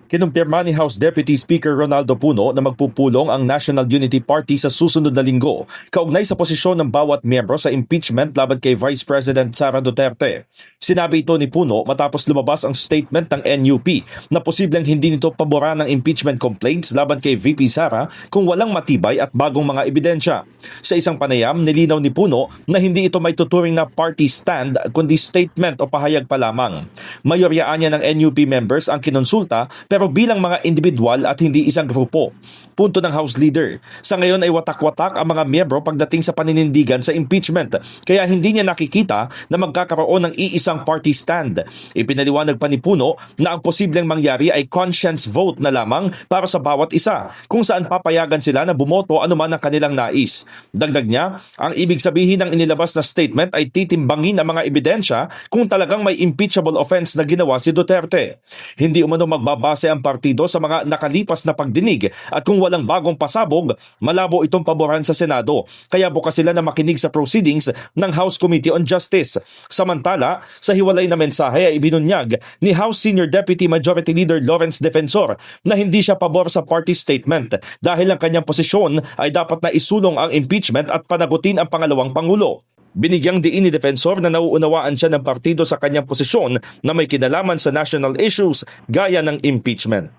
Kinumpirma ni House Deputy Speaker Ronaldo Puno na magpupulong ang National Unity Party sa susunod na linggo kaugnay sa posisyon ng bawat miyembro sa impeachment laban kay Vice President Sara Duterte. Sinabi ito ni Puno matapos lumabas ang statement ng NUP na posibleng hindi nito paboran ng impeachment complaints laban kay VP Sara kung walang matibay at bagong mga ebidensya. Sa isang panayam, nilinaw ni Puno na hindi ito may tuturing na party stand kundi statement o pahayag pa lamang. Mayoryaan niya ng NUP members ang kinonsulta pero bilang mga individual at hindi isang grupo. Punto ng House Leader. Sa ngayon ay watak-watak ang mga miyembro pagdating sa paninindigan sa impeachment kaya hindi niya nakikita na magkakaroon ng iisang party stand. Ipinaliwanag pa ni Puno na ang posibleng mangyari ay conscience vote na lamang para sa bawat isa kung saan papayagan sila na bumoto anuman ang kanilang nais. Dagdag niya, ang ibig sabihin ng inilabas na statement ay titimbangin ang mga ebidensya kung talagang may impeachable offense na ginawa si Duterte. Hindi umano magbabase ang partido sa mga nakalipas na pagdinig at kung walang bagong pasabog, malabo itong paboran sa Senado. Kaya bukas sila na makinig sa proceedings ng House Committee on Justice. Samantala, sa hiwalay na mensahe ay ibinunyag ni House Senior Deputy Majority Leader Lawrence Defensor na hindi siya pabor sa party statement dahil ang kanyang posisyon ay dapat na isulong ang impeachment at panagutin ang pangalawang Pangulo. Binigyang diin ni Defensor na nauunawaan siya ng partido sa kanyang posisyon na may kinalaman sa national issues gaya ng impeachment.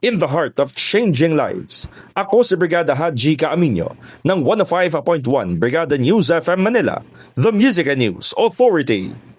In the heart of changing lives, ako si Brigada Haji Caaminio ng 105.1 Brigada News FM Manila, the Music and News Authority.